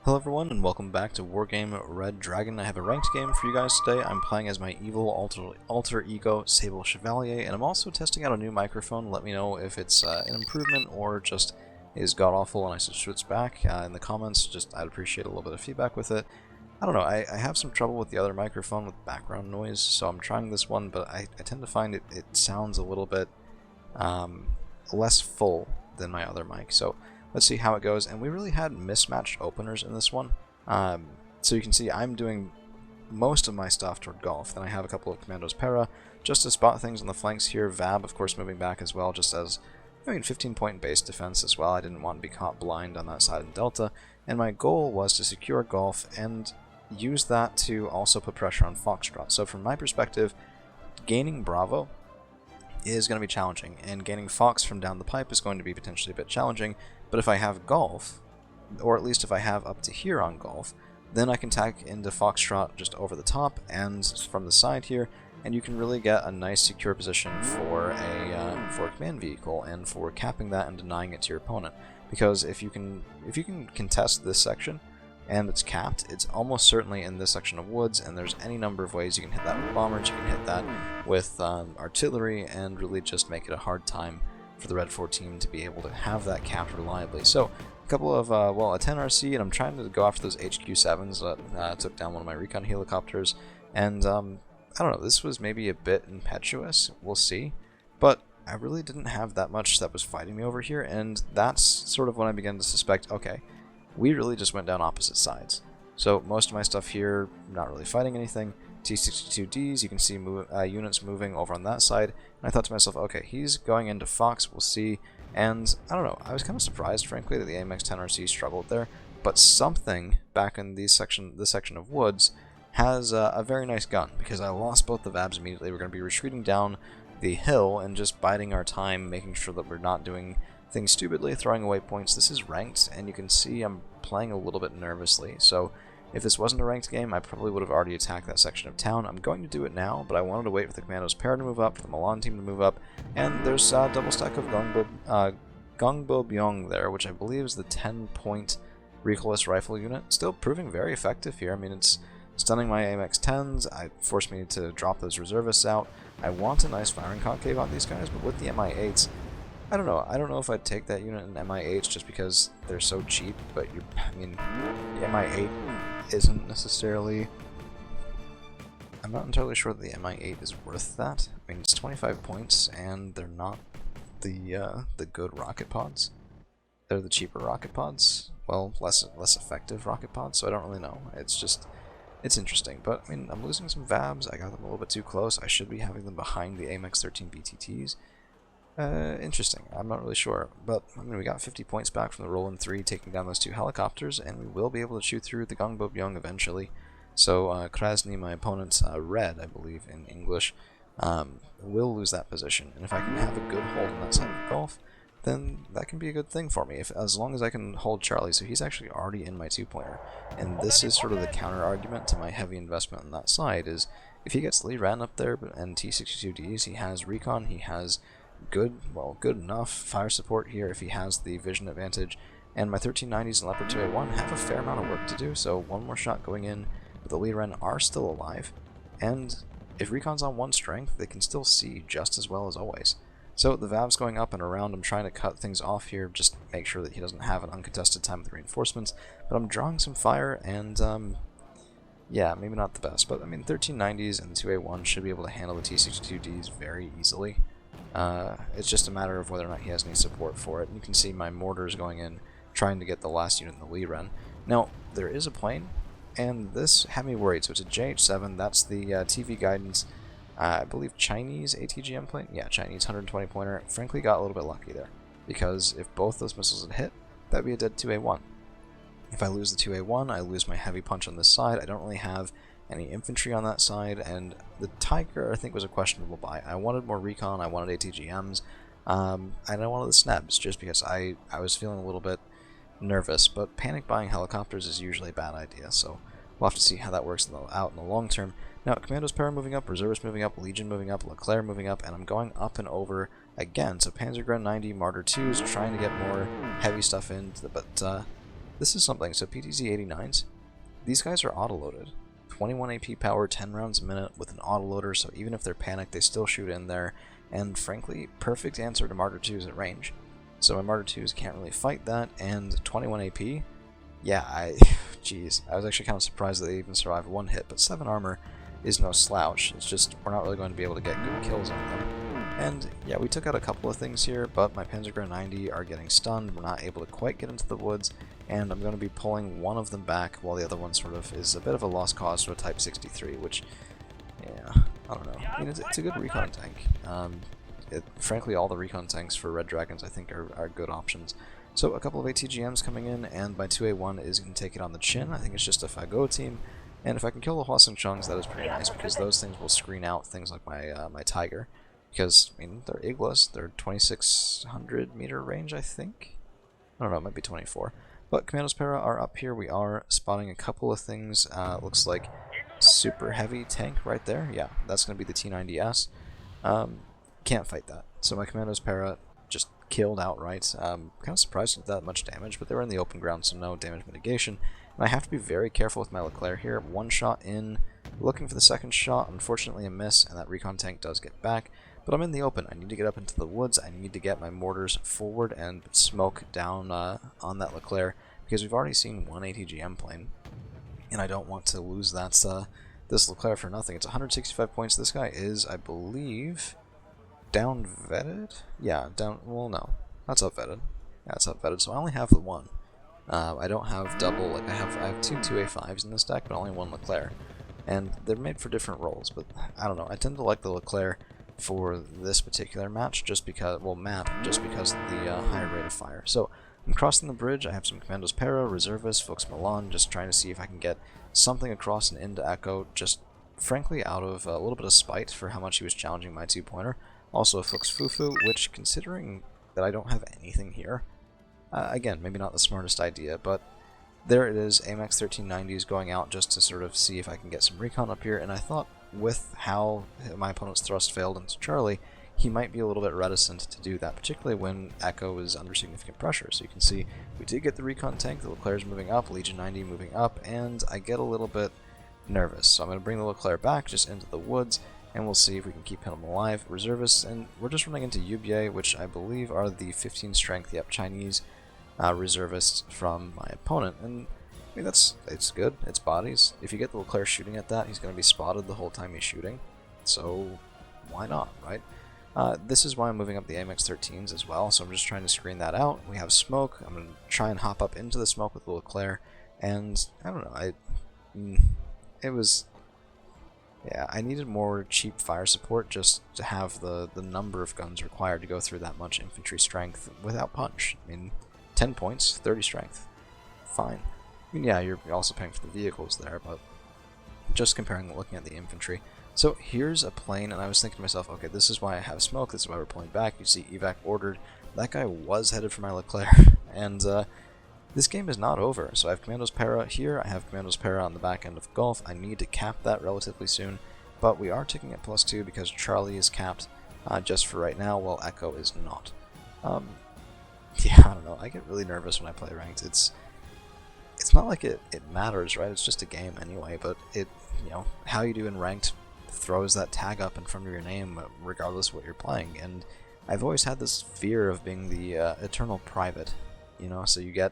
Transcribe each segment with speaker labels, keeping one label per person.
Speaker 1: Hello everyone and welcome back to Wargame Red Dragon. I have a ranked game for you guys today. I'm playing as my evil alter ego Sable Chevalier, and I'm also testing out a new microphone. Let me know if it's an improvement or just is god-awful and I should switch back in the comments. I'd appreciate a little bit of feedback with it. I don't know, I have some trouble with the other microphone with background noise, so I'm trying this one, but I tend to find it sounds a little bit less full than my other mic. So let's see how it goes. And we really had mismatched openers in this one. So you can see I'm doing most of my stuff toward golf. Then I have a couple of Commandos Para just to spot things on the flanks here. Vab, of course, moving back as well, just as 15-point base defense as well. I didn't want to be caught blind on that side in Delta. And my goal was to secure golf and use that to also put pressure on Foxtrot. So from my perspective, gaining Bravo is going to be challenging, and gaining Fox from down the pipe is going to be potentially a bit challenging. But if I have golf, or at least if I have up to here on golf, then I can tack into Foxtrot just over the top and from the side here, and you can really get a nice secure position for a command vehicle and for capping that and denying it to your opponent. Because if you can contest this section and it's capped, it's almost certainly in this section of woods, and there's any number of ways you can hit that with bombers, you can hit that with artillery, and really just make it a hard time for the Red 4 team to be able to have that capped reliably. So a couple of, a 10 RC, and I'm trying to go after those HQ-7s that took down one of my recon helicopters, and I don't know, this was maybe a bit impetuous, we'll see, but I really didn't have that much that was fighting me over here, and that's sort of when I began to suspect, okay, we really just went down opposite sides. So most of my stuff here, not really fighting anything. T-62Ds, you can see units moving over on that side, and I thought to myself, okay, he's going into Fox, we'll see. And I don't know, I was kind of surprised, frankly, that the AMX-10RC struggled there, but something back in this section of woods has a very nice gun, because I lost both the Vabs immediately. We're going to be retreating down the hill and just biding our time, making sure that we're not doing things stupidly, throwing away points. This is ranked, and you can see I'm playing a little bit nervously, so if this wasn't a ranked game, I probably would have already attacked that section of town. I'm going to do it now, but I wanted to wait for the Commandos Para to move up, for the Milan team to move up, and there's a double stack of Gongbo Byong there, which I believe is the 10-point recoilless rifle unit. Still proving very effective here. I mean, it's stunning my AMX-10s. It forced me to drop those reservists out. I want a nice firing concave on these guys, but with the MI8s, I don't know. I don't know if I'd take that unit in MI8 just because they're so cheap, but I mean, the MI8 isn't necessarily... I'm not entirely sure that the MI8 is worth that. I mean, it's 25 points, and they're not the good rocket pods. They're the cheaper rocket pods. Well, less effective rocket pods, so I don't really know. It's interesting. But, I mean, I'm losing some Vabs. I got them a little bit too close. I should be having them behind the AMX-13 BTTs. Interesting. I'm not really sure, but I mean, we got 50 points back from the Roland 3 taking down those two helicopters, and we will be able to shoot through the Gongbo Byong eventually. So Krasniy, my opponent's red, I believe in English, will lose that position, and if I can have a good hold on that side of the Gulf, then that can be a good thing for me, as long as I can hold Charlie. So he's actually already in my 2-pointer, and this is sort of the counter argument to my heavy investment on that side, is if he gets Lee Ran up there and T-62Ds, he has recon, he has good enough fire support here if he has the vision advantage, and my 1390s and Leopard 2A1 have a fair amount of work to do, so one more shot going in, but the Lee Ren are still alive, and if recon's on 1 strength, they can still see just as well as always. So the Vav's going up and around. I'm trying to cut things off here, just make sure that he doesn't have an uncontested time with reinforcements, but I'm drawing some fire, and yeah, maybe not the best, but I mean 1390s and the 2A1 should be able to handle the T-62Ds very easily. It's just a matter of whether or not he has any support for it. And you can see my mortars going in, trying to get the last unit in the Lee Ren. Now, there is a plane, and this had me worried. So it's a JH-7, that's the TV guidance, I believe Chinese ATGM plane? Yeah, Chinese 120 pointer. Frankly, got a little bit lucky there, because if both those missiles had hit, that'd be a dead 2A1. If I lose the 2A1, I lose my heavy punch on this side. I don't really have any infantry on that side, and the Tiger, I think, was a questionable buy. I wanted more recon, I wanted ATGMs, and I wanted the Snebs, just because I was feeling a little bit nervous, but panic buying helicopters is usually a bad idea, so we'll have to see how that works out in the long term. Now, Commandos Para moving up, Reservists moving up, Legion moving up, Leclerc moving up, and I'm going up and over again, so Panzergren 90, Martyr 2s, trying to get more heavy stuff in, but this is something. So PTZ-89s, these guys are auto-loaded. 21 AP power, 10 rounds a minute with an autoloader, so even if they're panicked, they still shoot in there. And frankly, perfect answer to Martyr 2s at range. So my Martyr 2s can't really fight that, and 21 AP, yeah, jeez, I was actually kind of surprised that they even survived one hit, but 7 armor is no slouch. It's just, we're not really going to be able to get good kills on them. And yeah, we took out a couple of things here, but my Panzergrenadier 90 are getting stunned, we're not able to quite get into the woods, and I'm going to be pulling one of them back while the other one sort of is a bit of a lost cause to a Type 63, which, yeah, I don't know. I mean, it's a good recon tank. Frankly, all the recon tanks for Red Dragons I think are good options. So a couple of ATGMs coming in, and my 2A1 is going to take it on the chin. I think it's just a Fagot team. And if I can kill the Hwasong Chungs, that is pretty nice, because those things will screen out things like my Tiger. Because, I mean, they're Iglas, they're 2,600 meter range, I think? I don't know, it might be 24. But Commandos Para are up here. We are spotting a couple of things. Looks like super heavy tank right there. Yeah, that's going to be the T90S. Can't fight that. So my Commandos Para just killed outright. Kind of surprised at that much damage, but they were in the open ground, so no damage mitigation. And I have to be very careful with my Leclerc here. One shot in, looking for the second shot, unfortunately a miss, and that recon tank does get back. But I'm in the open. I need to get up into the woods. I need to get my mortars forward and smoke down on that Leclerc, because we've already seen one ATGM plane, and I don't want to lose that this Leclerc for nothing. It's 165 points. This guy is, I believe, down vetted? Yeah, down, well, no. That's up vetted. Yeah, it's up vetted, so I only have the one. I don't have double, like I have two 2A5s in this deck, but only one Leclerc. And they're made for different roles, but I don't know. I tend to like the Leclerc for this particular match, just because, well, map, just because of the higher rate of fire. So I'm crossing the bridge. I have some Commandos Para, Reservists, Fuchs Milan, just trying to see if I can get something across and into Echo, just frankly out of a little bit of spite for how much he was challenging my 2-pointer. Also a Fuchs Fufu, which, considering that I don't have anything here, again, maybe not the smartest idea, but there it is. AMX 1390 is going out just to sort of see if I can get some recon up here, and I thought with how my opponent's thrust failed into Charlie, he might be a little bit reticent to do that, particularly when Echo is under significant pressure. So you can see we did get the recon tank, the Leclerc's moving up, Legion 90 moving up, and I get a little bit nervous. So I'm going to bring the Leclerc back just into the woods, and we'll see if we can keep him alive. Reservists, and we're just running into Yubie, which I believe are the 15 strength, yep, Chinese reservists from my opponent. And I mean, it's good, it's bodies. If you get the Leclerc shooting at that, he's going to be spotted the whole time he's shooting, so why not, right? This is why I'm moving up the AMX 13s as well, so I'm just trying to screen that out. We have smoke. I'm going to try and hop up into the smoke with the Leclerc, and I don't know, yeah, I needed more cheap fire support just to have the number of guns required to go through that much infantry strength without punch. I mean, 10 points, 30 strength, fine. I mean, yeah, you're also paying for the vehicles there, but just looking at the infantry. So here's a plane, and I was thinking to myself, okay, this is why I have smoke, this is why we're pulling back. You see evac ordered. That guy was headed for my Leclerc, and this game is not over. So I have Commandos Para here, I have Commandos Para on the back end of Gulf. I need to cap that relatively soon, but we are ticking at +2 because Charlie is capped just for right now, while Echo is not. Yeah, I don't know, I get really nervous when I play ranked. It's not like it matters, right? It's just a game anyway, but how you do in ranked throws that tag up in front of your name regardless of what you're playing. And I've always had this fear of being the eternal private, so you get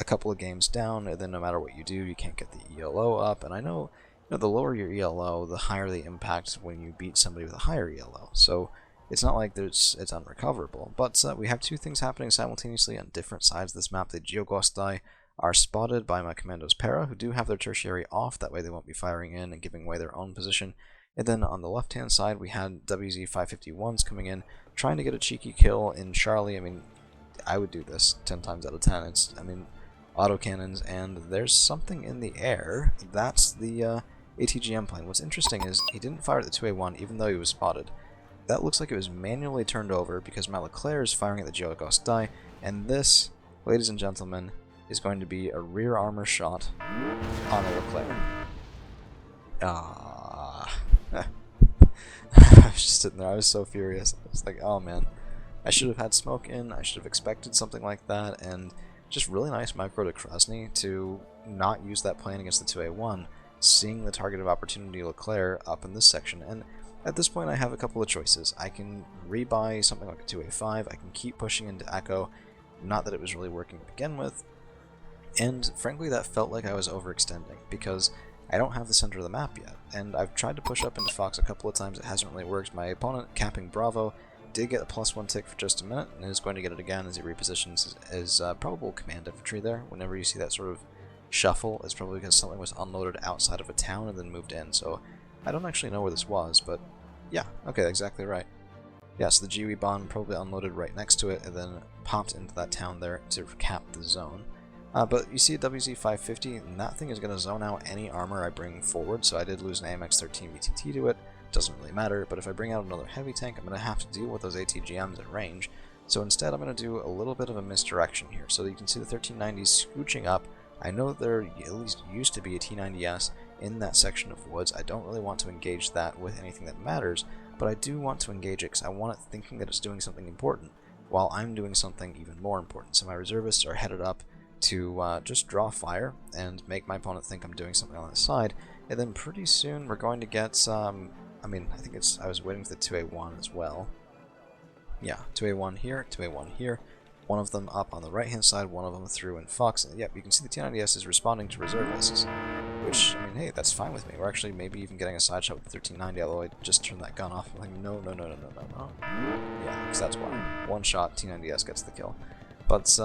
Speaker 1: a couple of games down, and then no matter what you do, you can't get the ELO up. And I know, the lower your ELO, the higher the impact when you beat somebody with a higher ELO. So it's not like it's unrecoverable. But we have two things happening simultaneously on different sides of this map. The Geogostai are spotted by my Commandos Para, who do have their tertiary off, that way they won't be firing in and giving away their own position. And then on the left-hand side, we had WZ-551s coming in, trying to get a cheeky kill in Charlie. I mean, I would do this 10 times out of 10. Autocannons, and there's something in the air. That's the ATGM plane. What's interesting is he didn't fire at the 2A1, even though he was spotted. That looks like it was manually turned over because my Leclerc is firing at the Geogostai, and this, ladies and gentlemen, is going to be a rear armor shot on a Leclerc. I was just sitting there, I was so furious. I was like, oh man, I should have had smoke in, I should have expected something like that, and just really nice micro to Krasniy to not use that plan against the 2A1, seeing the target of opportunity Leclerc up in this section. And at this point I have a couple of choices. I can rebuy something like a 2A5, I can keep pushing into Echo, not that it was really working to begin with, and frankly that felt like I was overextending, because I don't have the center of the map yet, and I've tried to push up into Fox a couple of times, it hasn't really worked. My opponent, capping Bravo, did get a +1 tick for just a minute, and is going to get it again as he repositions his probable command infantry there. Whenever you see that sort of shuffle, it's probably because something was unloaded outside of a town and then moved in, so I don't actually know where this was, but yeah, okay, exactly right. Yeah, so the GW bomb probably unloaded right next to it, and then popped into that town there to cap the zone. But you see a WZ-550, and that thing is going to zone out any armor I bring forward, so I did lose an AMX-13 VTT to it, doesn't really matter, but if I bring out another heavy tank, I'm going to have to deal with those ATGMs at range, so instead I'm going to do a little bit of a misdirection here. So you can see the 1390s scooching up. I know there at least used to be a T90S in that section of woods. I don't really want to engage that with anything that matters, but I do want to engage it because I want it thinking that it's doing something important, while I'm doing something even more important. So my reservists are headed up to just draw fire and make my opponent think I'm doing something on the side, and then pretty soon we're going to get I mean, I think I was waiting for the 2A1 as well. Yeah, 2A1 here, 2A1 here, one of them up on the right hand side, one of them through in Fox, and yep, you can see the T90S is responding to reservists, which, I mean, hey, that's fine with me. We're actually maybe even getting a side shot with the 1390, although I just turned that gun off. I'm like, no. Yeah, because that's why. One shot, T90S gets the kill. But, I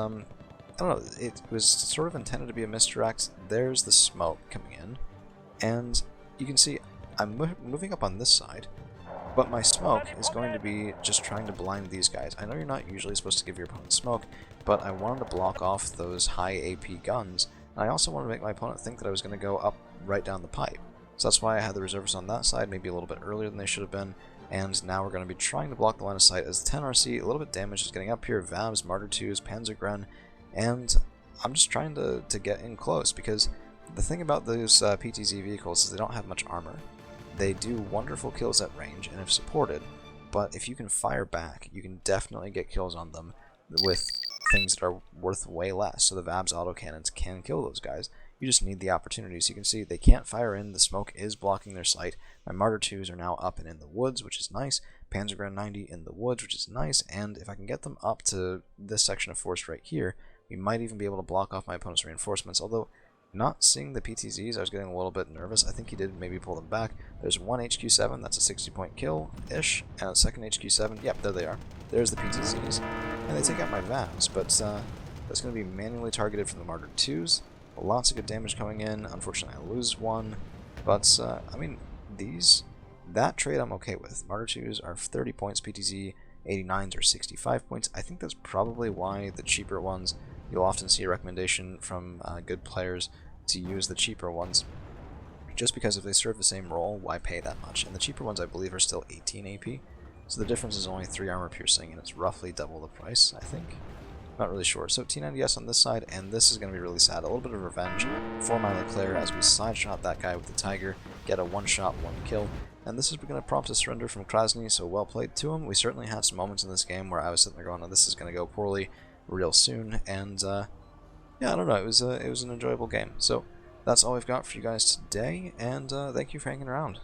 Speaker 1: don't know, it was sort of intended to be a misdirect. There's the smoke coming in, and you can see I'm moving up on this side, but my smoke is going to be just trying to blind these guys. I know you're not usually supposed to give your opponent smoke, but I wanted to block off those high AP guns, and I also wanted to make my opponent think that I was going to go up right down the pipe. So that's why I had the reservists on that side, maybe a little bit earlier than they should have been, and now we're going to be trying to block the line of sight as the 10RC, a little bit damage is getting up here, Vavs, Martyr 2s, Panzergren, and I'm just trying to get in close, because the thing about those PTZ vehicles is they don't have much armor. They do wonderful kills at range, and if supported, but if you can fire back, you can definitely get kills on them with things that are worth way less. So the Vabs autocannons can kill those guys. You just need the opportunities. You can see they can't fire in, the smoke is blocking their sight. My Martyr 2s are now up and in the woods, which is nice. Panzergren 90 in the woods, which is nice, and if I can get them up to this section of force right here, we might even be able to block off my opponent's reinforcements, although not seeing the PTZs, I was getting a little bit nervous. I think he did maybe pull them back. There's one HQ7, that's a 60-point kill-ish, and a second HQ7, yep, there they are. There's the PTZs, and they take out my VAMs, but that's going to be manually targeted from the Martyr 2s. Lots of good damage coming in. Unfortunately, I lose one, but, I mean, that trade I'm okay with. Martyr 2s are 30 points, PTZ 89s are 65 points. I think that's probably why the cheaper ones, you'll often see a recommendation from good players to use the cheaper ones, just because if they serve the same role, why pay that much? And the cheaper ones, I believe, are still 18 AP, so the difference is only 3 armor piercing, and it's roughly double the price, I think. Not really sure. So T90S on this side, and this is going to be really sad. A little bit of revenge for my Leclerc as we side shot that guy with the Tiger, get a one-shot, one kill, and this is going to prompt a surrender from Krasniy, so well played to him. We certainly had some moments in this game where I was sitting there going, oh, this is going to go poorly real soon, and yeah, I don't know, it was an enjoyable game. So that's all we've got for you guys today, and thank you for hanging around.